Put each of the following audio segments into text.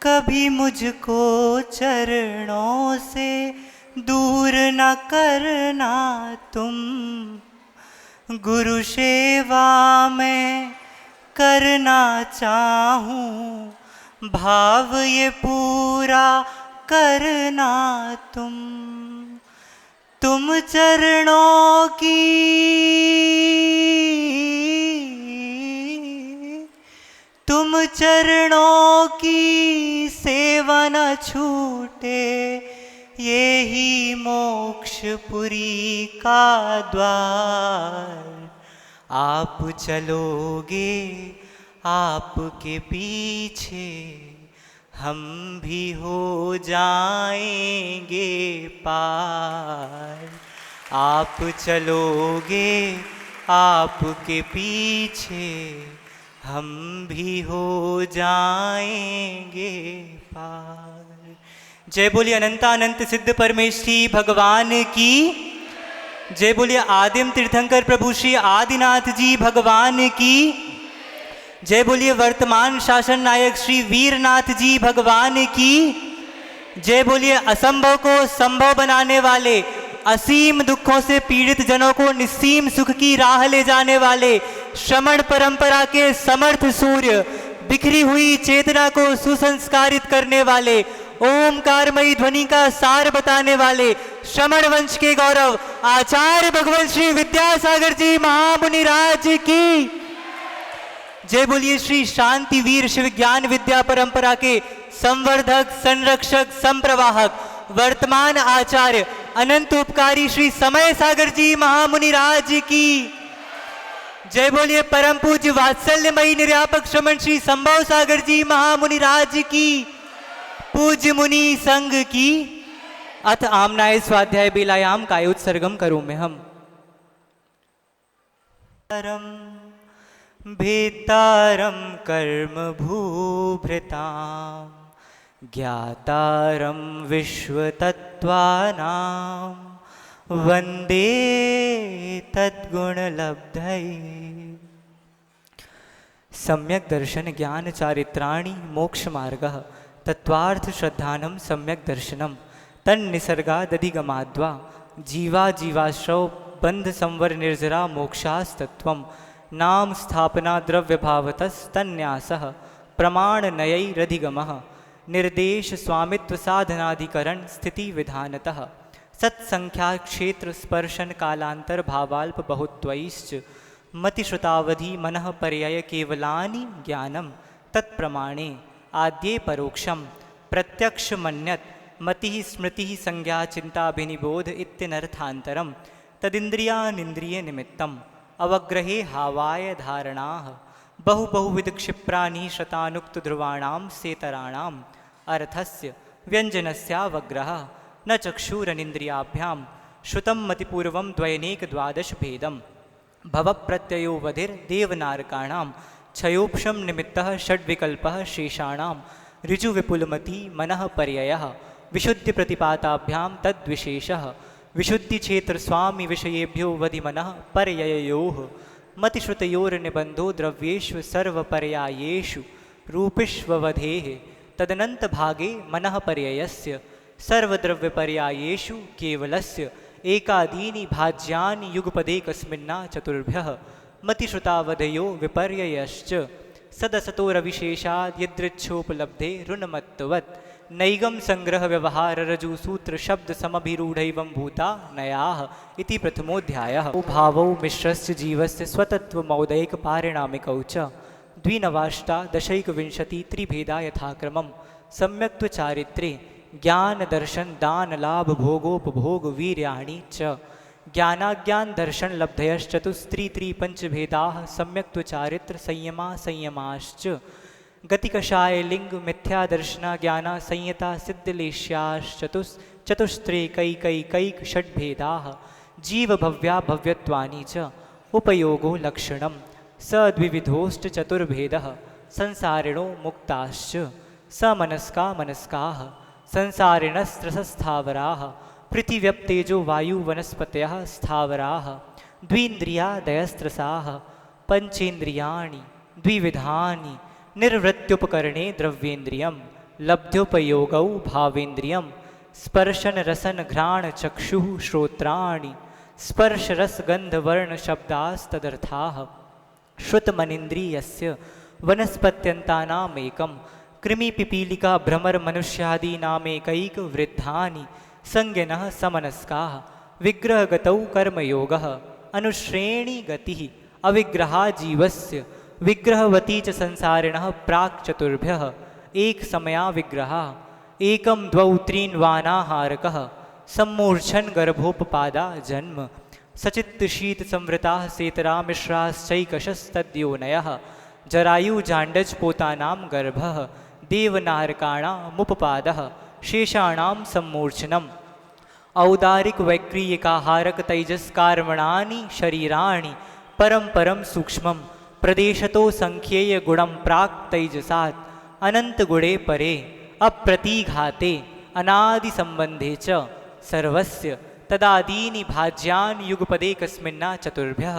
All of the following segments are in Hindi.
कभी मुझको चरणों से दूर न करना तुम। गुरु सेवा में करना चाहूँ, भाव ये पूरा करना तुम चरणों की, तुम चरणों की सेवा न छूटे, यही मोक्षपुरी का द्वार। आप चलोगे आपके पीछे, हम भी हो जाएंगे पार। आप चलोगे आपके पीछे, हम भी हो जाएंगे पार। जय बोलिए अनंतानंत सिद्ध परमेश्वरी भगवान की। जय बोलिए आदिम तीर्थंकर प्रभु श्री आदिनाथ जी भगवान की। जय बोलिए वर्तमान शासन नायक श्री वीरनाथ जी भगवान की। जय बोलिए असंभव को संभव बनाने वाले, असीम दुखों से पीड़ित जनों को निस्सीम सुख की राह ले जाने वाले श्रमण परंपरा के समर्थ सूर्य, बिखरी हुई चेतना को सुसंस्कारित करने वाले, ओमकारमयी ध्वनि का सार बताने वाले श्रमण वंश के गौरव आचार्य भगवान श्री विद्यासागर जी महामुनिराज की। जय बोलिए श्री शांति वीर शिव ज्ञान विद्या परंपरा के संवर्धक, संरक्षक, संप्रवाहक, वर्तमान आचार्य अनंत उपकारी श्री समय सागर जी महामुनिराज की। जय बोलिए परम पूज्य वात्सल्यमयी निर्यापक श्रमण श्री संभव सागर जी महामुनिराज की। पूज्य मुनि संघ की। अथ आमनाय स्वाध्याय बेलायाम कायोत्सर्गम करो में हम। भेतारम कर्म भूभृताम, ज्ञातारम विश्वतत्त्वानां, वंदे तद्गुणलब्धये। सम्यक दर्शन ज्ञान चारित्राणि मोक्ष मार्गः, तत्वार्थ श्रद्धानं सम्यक दर्शनम, तन्निसर्गादधिगमाद्वा जीवा जीवाश्रव बंध संवर निर्जरा मोक्षास्तत्वम, नाम स्थापना द्रव्य भावतस्तन्यासः, प्रमाण नयैरधिगमः, निर्देश स्वामित्व साधनाधिकरण स्थिति विधानतः, सत्संख्या क्षेत्र स्पर्शन कालांतर भावाल्प बहुत्वैश्च, मतिश्रुतावधि मनः पर्यय केवलानि ज्ञानम, तत्प्रमाणे आद्ये परोक्षम प्रत्यक्ष मन्यत, मति स्मृति संज्ञा चिंताभिनिबोध इत्यनर्थांतरम, तदिंद्रियानिंद्रिय निमित्तम, अवग्रहे हावाय धारणाः, बहु बहुविध क्षिप्राणि शतानुक्त ध्रुवाणां सेतराणाम्, अर्थस्य व्यंजनस्यावग्रह न चक्षुरनिंद्रियाभ्यां, श्रुतं मतिपूर्वं द्वयनेक द्वादश भेदम, भवप्रत्ययो वधिर्देवनारकाणां, क्षयोक्षम निमित्तः षड्विकल्पः शेषाणां, ऋजुविपुलमति मनः पर्ययः, विशुद्धि प्रतिपाताभ्यां तद्विशेषः, विशुद्धि क्षेत्र स्वामी विषयेभ्यो वधि मनः पर्यययोः, मतिश्रुतयोर्निबंधो द्रव्येषु सर्वपर्यायेषु रूपिष्ववधेः, तदनंत भागे मनः पर्ययस्य सर्वद्रव्यपर्यायेषु केवलस्य एकादीनि भाज्यानि युगपदेकस्मिन्ना चतुर्भ्यः, मतिश्रुतावधयो विपर्ययश्च, सदसतोरविशेषाद् यदृच्छोपलब्धे ऋणमत्तवत्, नैगम संग्रह व्यवहार रजु सूत्र शब्द समभिरूढ़ैवं भूता नयाः इति प्रथमोऽध्यायः। उभावौ मिश्रस्य जीवस्य स्वतत्वमौदैक पारिणामिकौ च द्विनवाष्टादशैकविंशति त्रिभेदा यथाक्रमं, सम्यक्त्व चारित्रे ज्ञान दर्शन दान लाभ भोगोपभोग वीर्याणि च, ज्ञानाज्ञान दर्शन लब्धयश्चतुस्त्री पंचभेदाः, सम्यक्त्व चारित्र संयमा संयमाश्च, गतिकषाय लिंग मिथ्या दर्शना ज्ञाना संयता सिद्धलेश्याश्चतुस्त्रेकैकैकैक षड्भेदाः, जीव भव्या भव्यत्वानि च, उपयोगो लक्षणं सद्विविधोश्च चतुर्भेदः, संसारिणो मुक्ताश्च, समनस्का मनस्काः, संसारिणस्त्रसस्थावराः, पृथिव्यप्तेजो वायु वनस्पतयः स्थावराः, द्विन्द्रियादयस्त्रसाः, पंचेन्द्रियाणि द्विविधानि, निर्वृत्युपकरणे द्रव्येन्द्रियं, लब्ध्योपयोगौ भावेन्द्रियं स्पर्शन रसन घ्राण चक्षुः श्रोत्राणि स्पर्श रस गंध वर्ण शब्दास्तदर्थाः श्रुतमनिन्द्रियस्य वनस्पत्यन्तानामेकं कृमिपिपीलिका भ्रमर मनुष्यादीनामेकैक वृद्धानि संज्ञनः समनस्काः विग्रहगतौ कर्मयोगः अनुश्रेणी गतिः अविग्रहा जीवस्य विग्रहवती च संसारिणः प्राक् चतुर्भ्यः एक समया विग्रहा एकं द्वौ त्रीन् वानाहारकः सम्मूर्छन् गर्भोपपादा जन्म सचित्तशीत संवृताः सेतरा मिश्राश्चैकशस्तद्योनयः जरायुजाण्डज पोतानां गर्भः देवनारकाणामुपपादः शेषाणां सम्मूर्छनम् औदारिक वैक्रियकाहारक तैजस्कार्मणानि शरीराणि परं परं सूक्ष्मं प्रदेशतो संख्येय गुणं प्राक् तैजसात् अनन्तगुणे परे अप्रतिघाते अनादि संबंधे च सर्वस्य तदादीनि भाज्यानि युगपदे कस्मिन्ना चतुर्भ्यः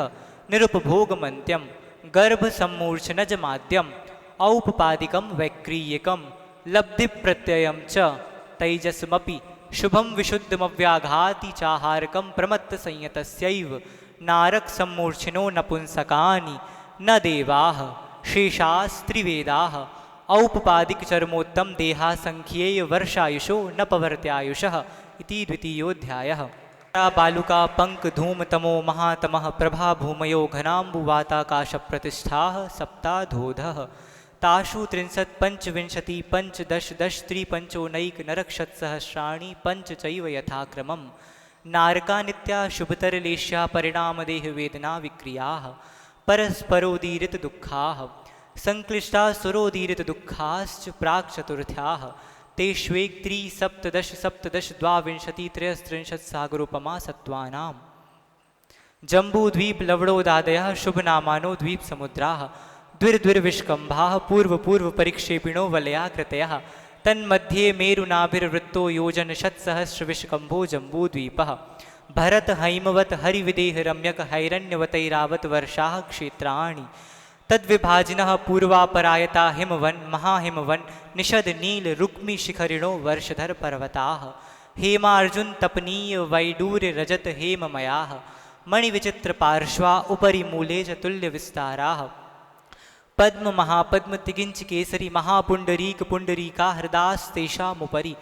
निरुपभोगमन्त्यं गर्भसम्मूर्छनजमाद्यम् औपपादिकं वैक्रीयकं लब्धिप्रत्ययं च तैजसमपि शुभं विशुद्धमव्याघाति चाहारकं प्रमत्तसंयतस्यैव नारक सम्मूर्छिनो नपुंसकानि न देवाः शेषास्त्रिवेदाः औपपादिक चरमोत्तम देहा संख्येय वर्षायुषो न पवर्त्यायुषः इति द्वितीयोऽध्यायः। बालुका पंक धूम तमो महातमः प्रभा भूमयो घनाम्बुवाताकाश प्रतिष्ठाः सप्ताधोधः ताशु 30 पंचविंशति पंचदश दश त्रिपंचोनैक नरक्षत्सहस्राणि पंच चैव यथाक्रमम् नारका नित्या शुभतरलेश्या परिणामदेह वेदना विक्रियाः परस्परोदीरित दुःखाः संक्लिष्टा सुरोदीरित दुःखाश्च प्राक् चतुर्थ्याः तेष्वेक त्रिसप्तदश सप्तदश द्वाविंशति त्रयस्त्रिंशत् सागरोपमा सत्त्वानां जम्बूद्वीप लवणोदादयः शुभनामानो द्वीप समुद्राः द्विर्द्विर्विष्कम्भाः पूर्व परिक्षेपिणो वलयाकृतयः तन्मध्ये मेरुनाभिर्वृत्तो योजन शतसहस्रविष्कम्भो जम्बूद्वीपः भरत हैमवत हरिविदेह रम्यक हैरण्यवतैरावत वर्षाः क्षेत्राणि तद्विभाजिनः पूर्वापरायता हिमवन् महाहिमवन् निषद नील रुक्मि शिखरिणो वर्षधर पर्वताः हेमार्जुन तपनीय वैडूर्य रजत हेममयाः मणिविचित्र पार्श्वा उपरि मूले च तुल्य विस्ताराः पद्म महापद्म तिगिंच केसरी महापुंडरीक पुंडरीका हृदास्तेषामुपरि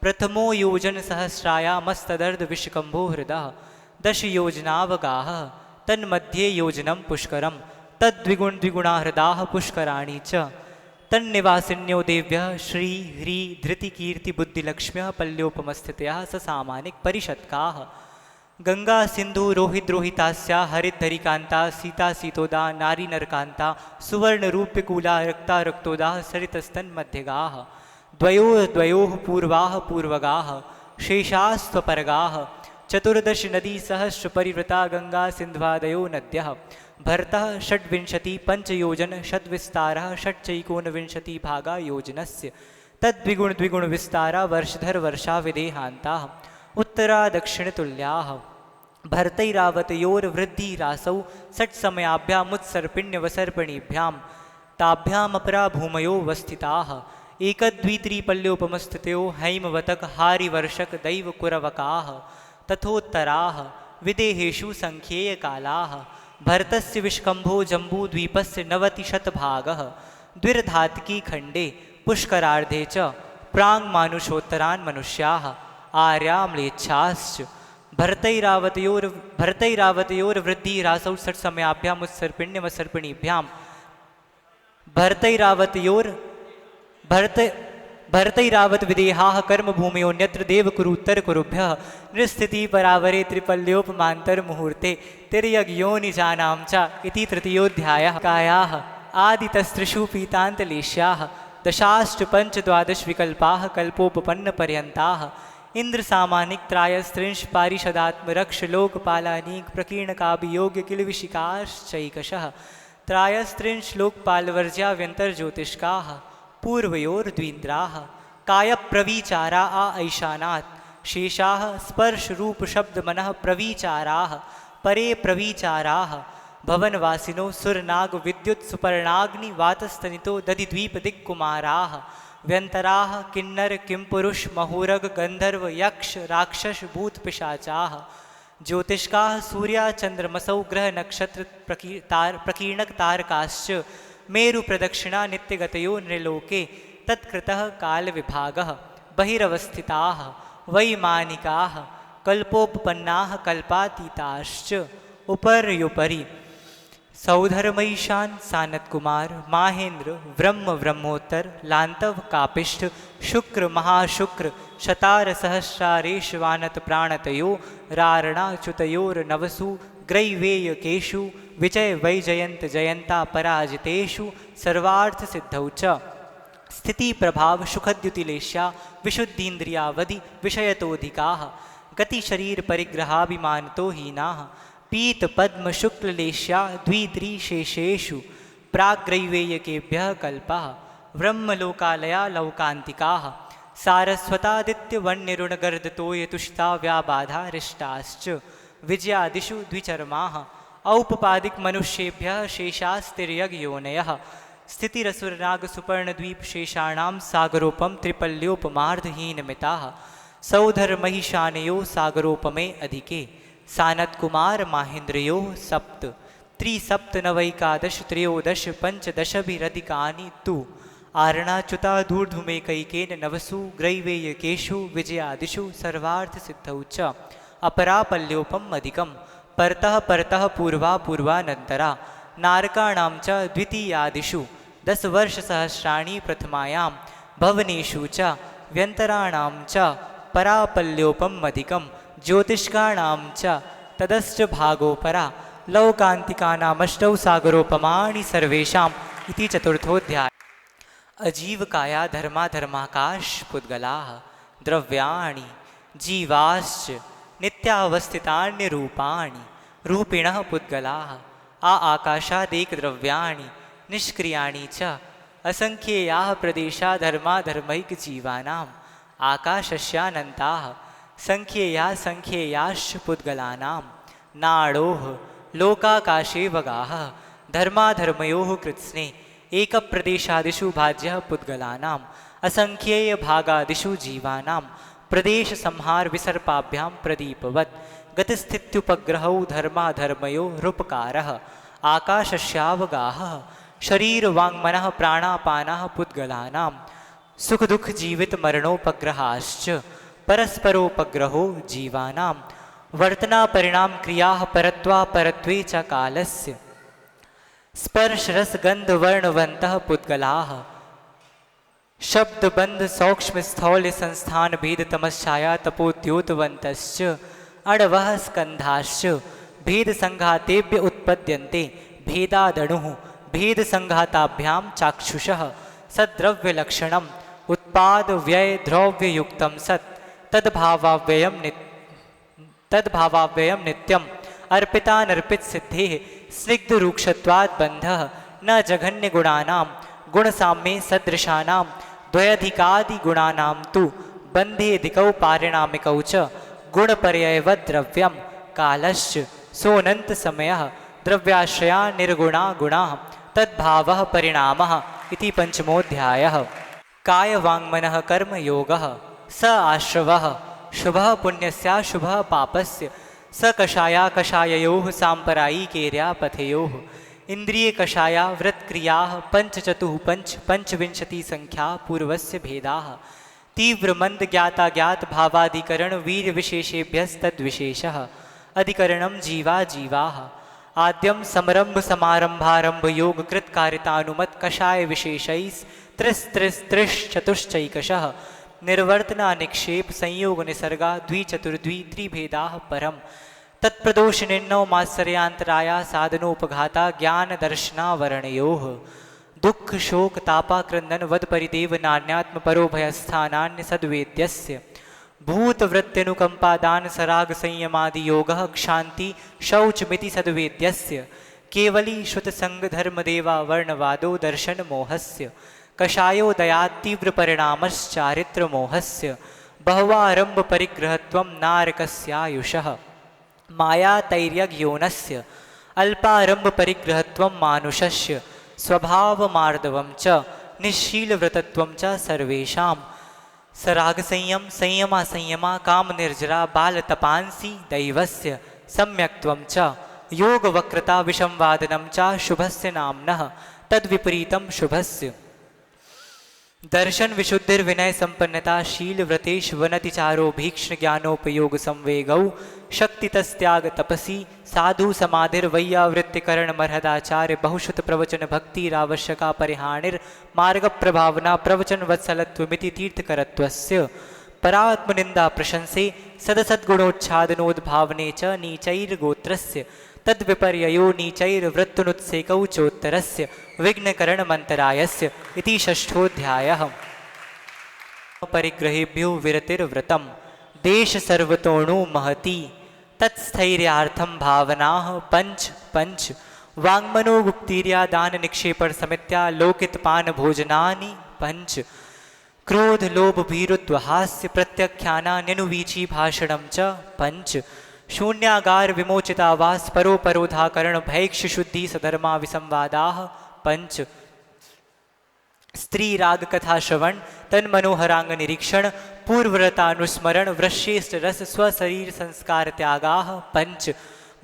प्रथमो योजन सहस्रायामस्तदर्ध विष्कम्भो हृदः 10 योजनावगाः तन्मध्ये योजनं पुष्करं तद्विगुण द्विगुणा हृदाः पुष्कराणि च तन्निवासिन्यो देव्यः श्री ह्री धृति कीर्ति बुद्धिलक्ष्म्यः पल्योपमस्थितयः ससामानिक परिषत्काः गंगा सिंधु रोहित रोहितास्या हरिद्धरिकांता सीता सीतोदा नारी नरकांता सुवर्ण रूप्यकूला रक्ता रक्तोदा सरितस्तन्मध्यगाः द्वयोः पूर्वाः पूर्वगाः शेषास्त्वपरगाः 14 नदी सहस्र परिवृता गंगा सिन्ध्वादयो नद्यः भरतः 26 पंचयोजन शतविस्तारः 6 भागा योजनस्य तद्विगुण द्विगुण विस्तारा वर्षधर वर्षा विदेहान्ताः उत्तरा दक्षिण तुल्याः भरतैरावतयोर्वृद्धिरासौ 6 समयाभ्यामुत्सर्पिण्यवसर्पिणीभ्यां ताभ्यामपरा भूमयो वस्थिताः एकदद्वित्रिपल्योपमस्थितो हैमवतक हारिवर्षक दैवकुरवकाः तथोत्तराः विदेहेषु संख्येयकालाः भरतस्य विष्कम्भो जम्बूद्वीपस्य 90 शतभागः द्विर्धातकी खण्डे पुष्करार्धे च प्राङ्मानुषोत्तरान् मनुष्याः आर्याम्लेच्छाश्च भरतैरावतयोर्वृद्धिरासौ 6 समयाभ्यामुत्सर्पिण्यवसर्पिणीभ्यां भरतैरावत विदेहाः कर्मभूमयोऽन्यत्र देवकुरुत्तरकुरुभ्यः नृस्थिति परावरे त्रिपल्योपमान्तर्मुहूर्ते तिर्यग्योनिजानां च इति तृतीयोऽध्यायः। कायाः आदितस्त्रिषु पीतान्तलेश्याः दशाश्च पञ्चद्वादश विकल्पाः कल्पोपपन्नपर्यन्ताः इन्द्रसामानिकत्रायस्त्रिंश पारिषदात्मरक्षलोकपालानीक प्रकीर्णकाभियोग्य किलविशिकाश्चैकशः त्रायस्त्रिंश लोकपालवर्ज्याव्यन्तर्ज्योतिष्काः पूर्वयोर्द्वीन्द्राः कायप्रविचारा ऐशानात् शेषाः स्पर्शरूपशब्दमनः प्रविचाराः परे प्रविचाराः भवनवासिनो सुरनाग विद्युत् सुपर्णाग्नि वातस्तनितो दधिद्वीपदिक्कुमाराः व्यंतराः किन्नर किंपुरुष महुरग गंधर्व यक्ष राक्षस भूत पिशाचाः ज्योतिष्काः सूर्या चंद्रमसौ ग्रह नक्षत्र प्रकीर्णक तारकाश्च मेरु प्रदक्षिणा नित्यगतयो नृलोके तत्कृतः काल विभागः बहिरवस्थिताः वैमानिकाः कल्पोपपन्नाः कल्पातीताश्च उपर्युपरि सौधर्मईशान सानत कुमार माहेंद्र ब्रह्मोत्तर लांतव कापिष्ठ शुक्र महाशुक्र शतार सहस्रारेश वानत प्राणतयो रारणाच्युतयोर नवसु ग्रैवेयकेषु विजय वैजयंत जयंता पराजितेषु सर्वार्थ सिद्धौ च स्थिति प्रभाव सुखद्युतिलेश्या विशुद्धीन्द्रियावधि विषयतोधिकाः गति शरीर परिग्रहाभिमानतो हीनाः पीत पद्म शुक्ललेश्या द्वित्रिशेषेषु प्राग्रैवेयकेभ्यः कल्पाः ब्रह्मलोकालया लौकान्तिकाः सारस्वतादित्यवन्यरुणगर्दतोयतुष्टा व्याबाधा रिष्टाश्च विजयादिषु द्विचर्माः औपपादिक मनुष्येभ्यः शेषास्तिर्यग्योनयः स्थितिरसुरनागसुपर्णद्वीप शेषाणां सागरोपम त्रिपल्योपमार्धहीनमिताः सौधर्महिशानयो सागरोपमे अधिके सानत कुमार माहेन्द्रयो सप्त त्रिसप्तनवैकादश त्रयोदश पंचदशभिरधिकानि तु आरणाच्युता धूर्धुमेकैकेन नवसु ग्रैवेयकेषु विजयादिषु सर्वार्थसिद्धौ च अपरापल्योपम अधिकं परतः परतः पूर्वा पूर्वानन्तरा नारकाणां च द्वितीयादिषु 10 वर्षसहस्राणि प्रथमायां भवनेषु च व्यन्तराणां च परापल्योपम अधिकं ज्योतिष्काणां च तदश्च भागोपरा लौकान्तिकानामष्टौ सागरोपमाणि सर्वेषाम् इति चतुर्थोऽध्यायः। अजीवकाया धर्माधर्माकाश पुद्गलाः द्रव्याणि जीवाश्च नित्यावस्थितान्यरूपाणि रूपिणः पुद्गलाः आकाशादेकद्रव्याणि निष्क्रियाणि च असंख्येयाः प्रदेशा धर्माधर्मैकजीवानाम् आकाशस्यानन्ताः संख्येयाश्च पुद्गलानां नाडोः लोकाकाशे वगाः धर्माधर्मयोः कृत्स्ने एकप्रदेशादिषु भाज्यः पुद्गलानाम् असंख्येयभागादिषु जीवानां प्रदेशसंहार विसर्पाभ्यां प्रदीपवत् गतिस्थित्युपग्रहौ धर्माधर्मयो रूपकारः आकाशस्यावगाः शरीरवाङ्मनः प्राणापानः पुद्गलानां सुखदुःख जीवित मरणोपग्रहाश्च परस्परोपग्रहो जीवानां वर्तनापरिणाम क्रियाः परत्वे च कालस्य स्पर्शरसगन्धवर्णवन्तः पुद्गलाः शब्दबन्ध सौक्ष्मस्थौल्य संस्थान भेद तमश्चाया तपोद्योतवन्तश्च अणवः स्कन्धाश्च भेद संघातेभ्य उत्पद्यन्ते भेदादणुः भेद संघाताभ्यां चाक्षुषः सद्द्रव्यलक्षणम् उत्पाद व्यय द्रव्ययुक्तं सत् तद्भावाव्ययं नित्यम् अर्पितानर्पित सिद्धेः स्निग्धरूक्षत्वात् बन्धः न जघन्यगुणानां गुणसाम्ये सदृशानां द्वयधिकादिगुणानां तु बन्धेऽधिकौ पारिणामिकौ च गुणपर्ययवद् द्रव्यं कालश्च सोऽनन्तसमयः द्रव्याश्रया निर्गुणा गुणाः तद्भावः परिणामः इति पंचमोऽध्यायः। कायवाङ्मनः कर्मयोगः स आश्रवः शुभः पुण्यस्याशुभः पापस्य स कषाया कषाययोः साम्प्रदायिकेर्यापथयोः इन्द्रियकषाया वृत्क्रियाः पंचविंशति संख्या पूर्वस्य भेदाः तीव्रमन्द ज्ञाताज्ञात भावाधिकरण वीर विशेषेभ्यस्तद्विशेषः अधिकरणं जीवाः आद्यं समरंभ समारंभारंभ योग कृत कारितानुमत कषाय विशेषैस्त्रिश्चतुश्चैकशः निर्वर्तना निक्षेप संयोग निसर्गा द्विचतुर्द्वि त्रिभेदाः परम तत्प्रदोषिनिन्नौ मात्सर्यान्तराया साधनोपघाता ज्ञान दर्शनावरणयोः दुःख शोक तापाक्रंदन वद परिदेव नान्यात्म परोभयस्थानान्य सद्वेद्यस्य भूतवृत्त्यनुकंपादान सराग संयमादि योगः क्षान्ति शौचमिति सद्वेद्यस्य केवली श्रुत संग धर्म देवा वर्णवादो दर्शन मोहस्य कषायोदयात् तीव्र परिणामश्चारित्र मोहस्य बहवारंभ परिग्रहत्वं नारकस्यायुषः माया तैर्यग्योनस्य अल्पारंभ परिग्रहत्वं मानुषस्य स्वभावमार्दवं च निःशीलव्रतत्वं च सर्वेषां सरागसंयम संयमा संयमा कामनिर्जरा बालतपांसि दैवस्य सम्यक्त्वं च योगवक्रता विषंवादनं च शुभस्य नाम्नः तद्विपरीतं शुभस्य दर्शन विशुद्धिर्विनय संपन्नता शील व्रतेश वनतिचारो भीक्ष्ण ज्ञानोपयोग संवेगौ शक्तितस्त्याग तपसी साधु समाधिर्वैयावृत्तिकरण मर्हदाचार्य बहुश्रुत प्रवचन भक्तिरावश्यका परिहानिर मार्ग प्रभावना प्रवचन वत्सलत्वमिति तीर्थकरत्वस्य परात्मनिंदा प्रशंसे सदसद्गुणोच्छादनोद्भावने च नीचैर्गोत्रस्य तद्विपर्ययो नीचैर्वृत्तनुत्सेकौ चोत्तरस्य विघ्नकरणमन्तरायस्य इति षष्ठोऽध्यायः। परिग्रहेभ्यो विरतिर्व्रतं देश सर्वतोणु महती तत्स्थैर्यार्थं भावनाः पंच पंच वाङ्मनोगुप्तिर्या दान निक्षेपण समित्या लोकितपान भोजनानि पंच क्रोध लोभ भीरुत्व हास्य प्रत्याख्यानान्यनुवीची भाषणं च पंच शून्यागार विमोचितावास परोपरोधाकरण भैक्ष शुद्धि सधर्मा विसंवादाः पंच स्त्री राग कथा श्रवण तन मनोहरांग निरीक्षण पूर्वव्रतानुस्मरण वृश्रेष्ठ रस स्वशरीर संस्कार त्यागाः पंच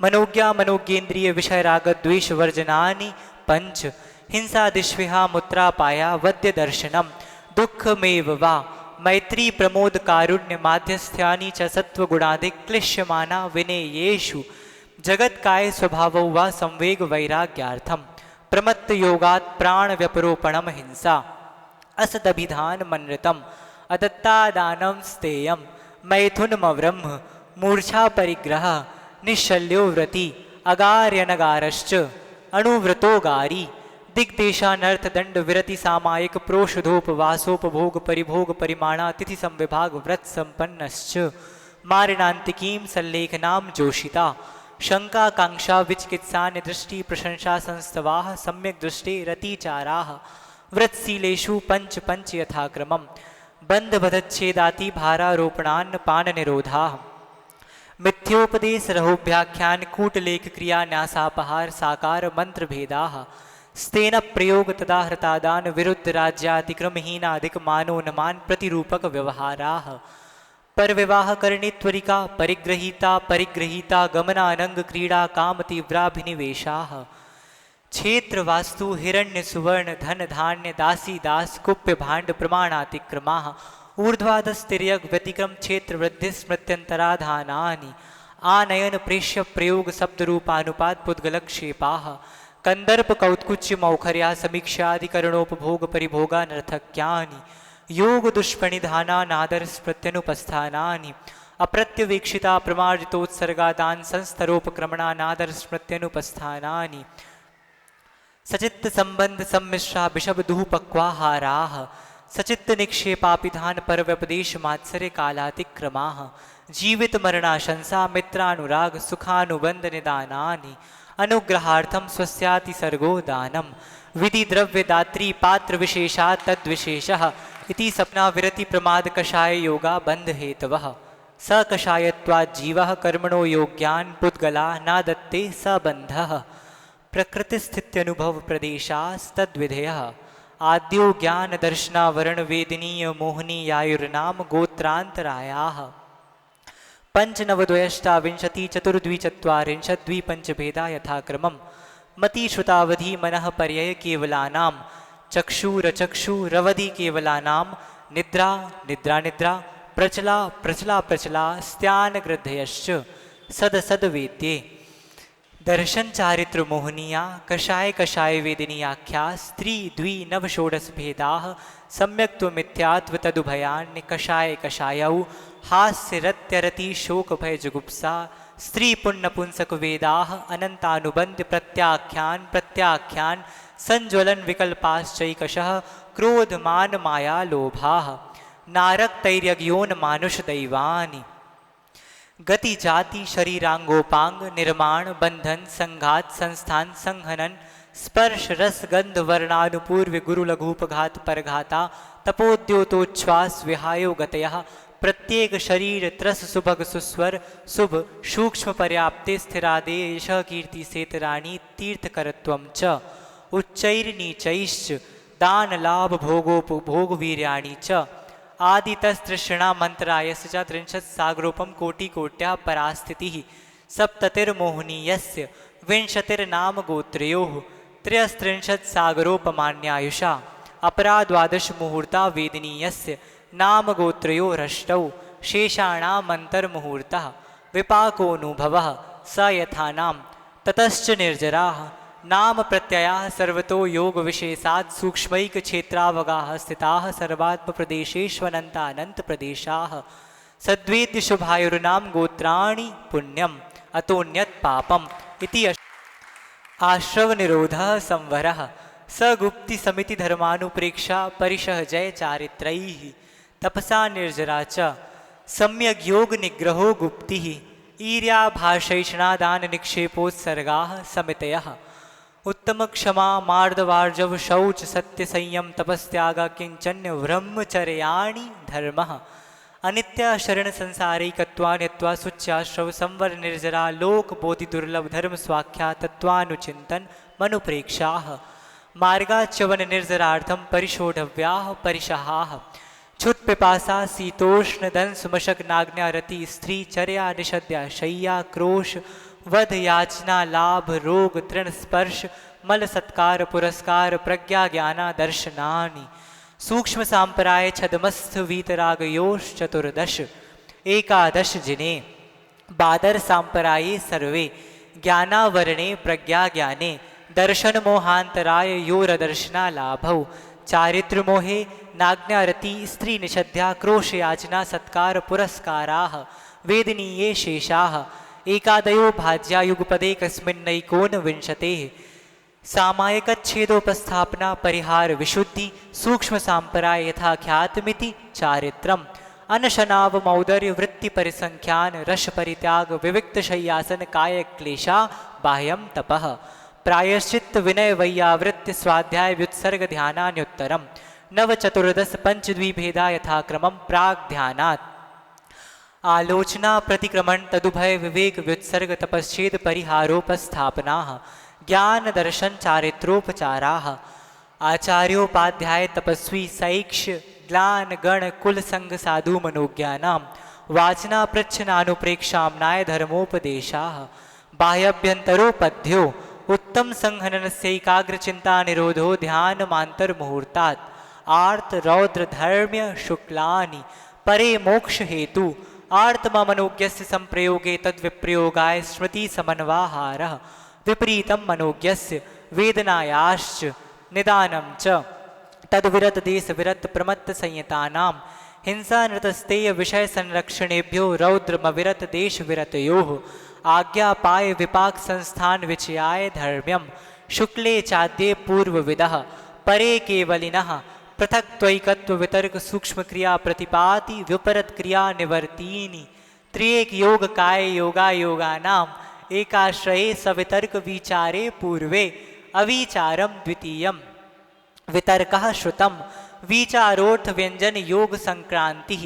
मनोज्ञा मनोज्ञेन्द्रिय विषय राग द्वेष वर्जनानि पंच हिंसा दिश्विहा मुत्रापाया वद्य दर्शनम दुःखमेव वा मैत्री प्रमोद कारुण्य माध्यस्थ्यानि च सत्वगुणाधिक क्लिश्यमाना विनेयेषु जगत्काय स्वभावौ वा संवेग वैराग्यार्थम प्रमत्त योगात् प्राण व्यपरोपणम हिंसा असदभिधान मनृतम अदत्तादानं स्थेयं मैथुनमव्रह्म मूर्छा परिग्रह निश्शल्यो व्रति अगार्यनगारश्च अणुव्रतोगारी दिग्देशानर्थ दंड विरति सामायिक प्रोषधोपवासोपभोग परिभोग परिमाणा तिथि संविभाग व्रत संपन्नश्च मारिणांतिकीं सल्लेखनाम जोषिता शंका कांक्षा विचिकित्सान्य दृष्टि प्रशंसा संस्तवाः सम्यक दृष्टि रतिचाराः व्रतशीलेषु पंच पंच यथाक्रमम् बंध बधच्छेदाति भारारोपणान्न पान निरोधाः मिथ्योपदेश रहोभ्याख्यान कूटलेख क्रिया न्यासापहार साकार मंत्र भेदाः स्तेन प्रयोग तदा हृतादान विरुद्ध राज्यातिक्रमहीनाधिक मानोन्मान प्रतिरूपक व्यवहाराः पर विवाह करणी त्वरिका परिग्रहीता परिग्रहीता गमनानंग क्रीड़ा काम तीव्राभिनिवेशाः क्षेत्र वास्तु हिरण्य सुवर्ण धन धान्य दासी दास कुप्य भांड प्रमाणातिक्रमाः ऊर्ध्वाधस्तिर्यग व्यतिक्रम क्षेत्र वृद्धि स्मृत्यंतराधानानि आनयन प्रेष्य प्रयोग शब्द रूपानुपात पुद्गलक्षेपाः कंदर्प कौत्कुच्य मौखर्या समीक्षाधिकरणोपभोग परिभोगा नर्थक्यानि योग दुष्पणिधाना नादर स्मृत्यनुपस्थानानि अप्रत्यवेक्षिता प्रमार्जितोत्सर्गादान संस्तरोपक्रमणा नादर स्मृत्यनुपस्थानानि सचित्त संबंध सम्मिश्रा बिषभ दुःपक्वाहाराः सचित्त निक्षेपापिधान परव्यपदेश मात्सर्य कालातिक्रमाः जीवित मरणाशंसा मित्रानुराग सुखानुबंध निदानानि अनुग्रहार्थम स्वस्याति सर्गो दानम विधि द्रव्य दात्री पात्र विशेषा तद्विशेषः इति सपना विरति प्रमाद कषाय योगा बंध हेतवः स कषायत्वात् जीवः कर्मणो योग्यान् पुद्गला नादत्ते स बन्धः प्रकृतिस्थित्यनुभव प्रदेशास्तद्विधेयः आद्यो ज्ञान दर्शनावरण वेदिनीय मोहनीयायुर्नाम गोत्रांतरायाः पंचनवद्वयष्टाविंशति चतुर्द्विचत्वारिंशत् द्विपंचभेदा यथाक्रमम् मति श्रुतावधि मनः पर्यय केवलानां चक्षुरचक्षुरवधि केवलानां निद्रा निद्रा निद्रा प्रचला प्रचला प्रचला स्त्यानगृद्धयश्च सदसद्वेद्ये दर्शन चारित्र मोहनीया कषाय कषाय वेदिनी आख्या स्त्री द्वि नव षोडश भेदाः सम्यक्त्वमिथ्यात्व तदुभयान्य कषाय कषायौ हास्य रत्यरति शोक भय जुगुप्सा स्त्री पुण्य पुंसक वेदाः अनंतानुबंध प्रत्याख्यान प्रत्याख्यान संज्वलन विकल्पाश्चैकशः क्रोध मान माया लोभाः नारक तैर्यज्ञोन मानुष दैवानि गति जाति शरीरांगोपांग निर्माण बंधन संघात संस्थान संहनन स्पर्श रस गंध वर्णानुपूर्व गुरु लघुपघात परघाता तपोद्योतोच्छ्वास विहायो गतयः प्रत्येक शरीर त्रस सुभग सुस्वर शुभ सूक्ष्म पर्याप्ते स्थिरादेश कीर्ति सेतराणी तीर्थकरत्वं च उच्चैर्नीचैश्च दान लाभ भोगोपभोग वीर्याणि च आदितस्तृष्णा मंत्रायस्य च 30 सागरोपम कोटि कोट्या परास्थितिः सप्ततिर्मोहनीयस्य विंशतिर्नाम गोत्रयोः 33 सागरोपमान्यायुषा अपरा 12 मुहूर्ता वेदनीयस्य नाम गोत्रयोरष्टौ शेषाणामन्तर्मुहूर्तः विपाकोऽनुभवः स यथानां ततश्च निर्जराः नाम प्रत्ययाः सर्वतो योग विशेषात् सूक्ष्मैक क्षेत्रावगाः स्थिताः सर्वात्मप्रदेशेष्वनन्तानन्त प्रदेशाः सद्वेद्य शुभायुर्नाम गोत्राणि पुण्यम् अतोऽन्यत् पापम् इति आश्रव निरोधः संवरः स गुप्ति समिति धर्मानुप्रेक्षा परिशः जय चारित्रैः तपसा निर्जरा च सम्यग् योग निग्रहो गुप्तिः ईर्या भाषैषणादान निक्षेपोत्सर्गाः समितयः उत्तम क्षमा मार्दवार्जव शौच सत्य संयम तपस्त्याग किंचन्य ब्रह्मचर्याणि धर्मः अनित्य शरण संसारिकत्वा नित्वा सुच्याश्रव संवर निर्जरा लोक बोधि दुर्लभ धर्म स्वाख्या तत्वानुचिंतन मनुप्रेक्षाः मार्गाच्यवन निर्जरार्थम परिशोढव्याः परिशहाः छुत पिपासा शीतोष्ण दंस मशक नाग्न्यारति स्त्री चर्या निषद्या शय्या क्रोश वध याचना लाभ रोग तृण स्पर्श मल सत्कार पुरस्कार प्रज्ञा ज्ञाना दर्शनानि सूक्ष्म सांपराय छदमस्थ वीतरागयोश चतुर्दश एकादश जिने बादर सांपराये सर्वे ज्ञानावरणे प्रज्ञा ज्ञाने दर्शन मोहांतराय योरदर्शना लाभौ चारित्र मोहे नाग्न्यारति स्त्री निषद्या क्रोश याचना सत्कार पुरस्काराः वेदनीये शेषाः एकादयो भाज्या युगपदे कस्मिन्नैकोनविंशतेः सामायिकच्छेदोपस्थापना परिहार विशुद्धि सूक्ष्म सांपराय यथा ख्यातमिति चारित्रम् अनशनाव मौदर्य वृत्ति परिसंख्यान रस परित्याग विविक्त शय्यासन काय क्लेशा बाह्यम तपः प्रायश्चित्त विनय वैयावृत्ति स्वाध्याय व्युत्सर्ग ध्यानान्युत्तरम् नव चतुर्दश पंचद्विभेदा यथाक्रमं प्राग ध्यानात् आलोचना प्रतिक्रमण तदुभय विवेक व्युत्सर्ग तपश्चेद परिहारोपस्थापनाः ज्ञान दर्शन चारित्रोपचाराः आचार्योपाध्याय तपस्वी सैक्ष्य ग्लान गण कुल संग साधु मनोज्ञानां वाचना पृच्छनानुप्रेक्षाम्नाय धर्मोपदेशाः बाह्याभ्यन्तरोपध्यो उत्तम संहननस्यैकाग्र चिंता निरोधो ध्यान मांतर मुहूर्तात् आर्त रौद्र धर्म्य शुक्लानि परे मोक्ष हेतु आर्तमनोज्ञस्य संप्रयोगे तद्विप्रयोगाय स्मृति समन्वाहारः विपरीतं मनोज्ञस्य वेदनायाश्च निदानं च तद्विरत देश विरत प्रमत्त संयतानां हिंसा नृतस्तेय विषय संरक्षणेभ्यो रौद्रमविरत देश विरतयोः आज्ञापाय विपाक संस्थान विचयाय धर्म्यम शुक्ले चाद्ये पूर्वविदः परे केवलिनः पृथक त्वैकत्व वितर्क सूक्ष्म क्रिया प्रतिपाति विपरत क्रिया निवर्तीनि त्रिएक योग काय योगा योगानाम एकाश्रये सवितर्क विचारे पूर्वे अविचारम द्वितीयम वितर्कः श्रुतम विचारोर्थ व्यंजन योग संक्रांति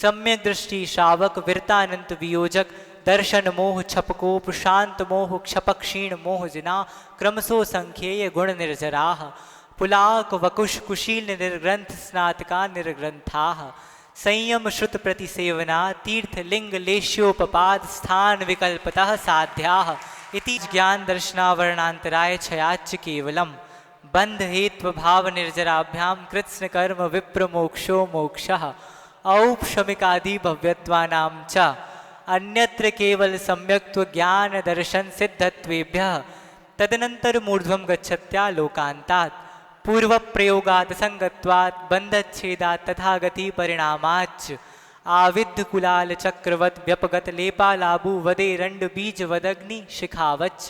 सम्यक दृष्टि श्रावक विरतानंत वियोजक दर्शन मोह छपकोप शांत मोह क्षपक क्षीण मोह जिना क्रमशो संख्येय गुण निर्जराः पुलाक वकुश कुशील निर्ग्रंथ स्नातका निर्ग्रंथाः संयम श्रुत प्रतिसेवना तीर्थ लिंग लेश्योपपाद स्थान विकल्पतः साध्याः इति ज्ञान दर्शनावरणांतराय छयाच्च केवलम बंध हेत्व भाव निर्जराभ्याम कृत्स्न कर्म विप्र मोक्षो मोक्षः औपशमिकादि भव्यत्वानां च अन्यत्र केवल सम्यक्त्व ज्ञान दर्शन सिद्धत्वेभ्यः तदनंतर मूर्ध्वं गच्छत्या लोकान्तात् पूर्व प्रयोगात् संगत्वात् बंधच्छेदात् तथा गति परिणामाच्च आविद्ध कुलाल चक्रवत् व्यपगत लेपालाभु वदे रंड बीज वदग्नि शिखावच्च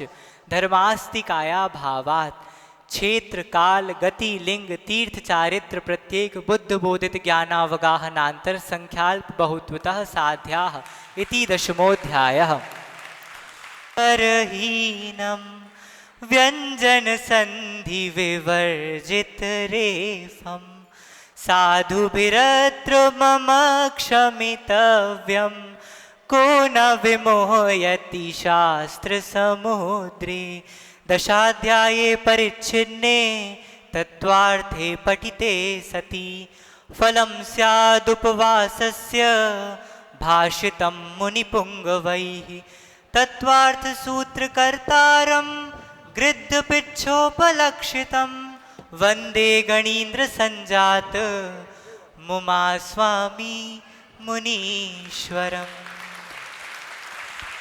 धर्मास्ति काया भावात् क्षेत्र काल गति लिंग तीर्थ चारित्र प्रत्येक बुद्ध बोधित ज्ञानावगाहनांतर संख्याल्प बहुत्वतः साध्याः इति दशमोऽध्यायः। परहीनं व्यंजन संधि विवर्जित रेफं साधुभिरत्र मम क्षमितव्यं को न विमोहयति शास्त्र समुद्रे दशाध्याये परिच्छिन्ने तत्त्वार्थे पठिते सति फलं स्यादुपवासस्य भाषितं मुनिपुङ्गवैः तत्त्वार्थसूत्रकर्तारं गृद्धपिच्छोपलक्षितं वन्दे गणीन्द्रसञ्जात मुमा स्वामी मुनीश्वरम्।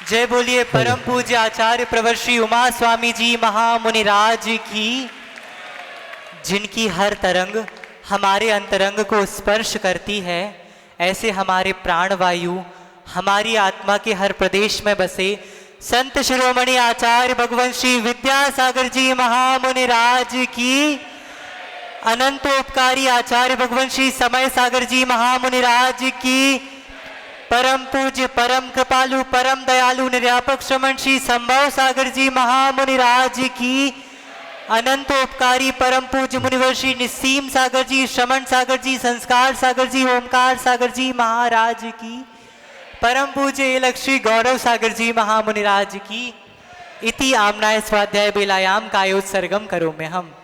जय बोलिए परम पूज्य आचार्य प्रवर श्री उमा स्वामी जी महामुनिराज की, जिनकी हर तरंग हमारे अंतरंग को स्पर्श करती है। ऐसे हमारे प्राणवायु हमारी आत्मा के हर प्रदेश में बसे संत शिरोमणि आचार्य भगवान श्री विद्यासागर जी महामुनिराज की, अनंतोपकारी आचार्य भगवान श्री समय सागर जी महामुनिराज की, परम पूज्य परम कृपालु परम दयालु निर्यापक श्रमण श्री संभव सागर जी महामुनिराज की, अनंतोपकारी परम पूज्य मुनिवर श्री निस्सीम सागर जी, श्रमण सागर जी, संस्कार सागर जी, ओमकार सागर जी महाराज की, परम पूज्य एलक श्री गौरव सागर जी महामुनिराज की। इति आमनाय स्वाध्याय बेलायाम कायोत्सर्गम करो में हम।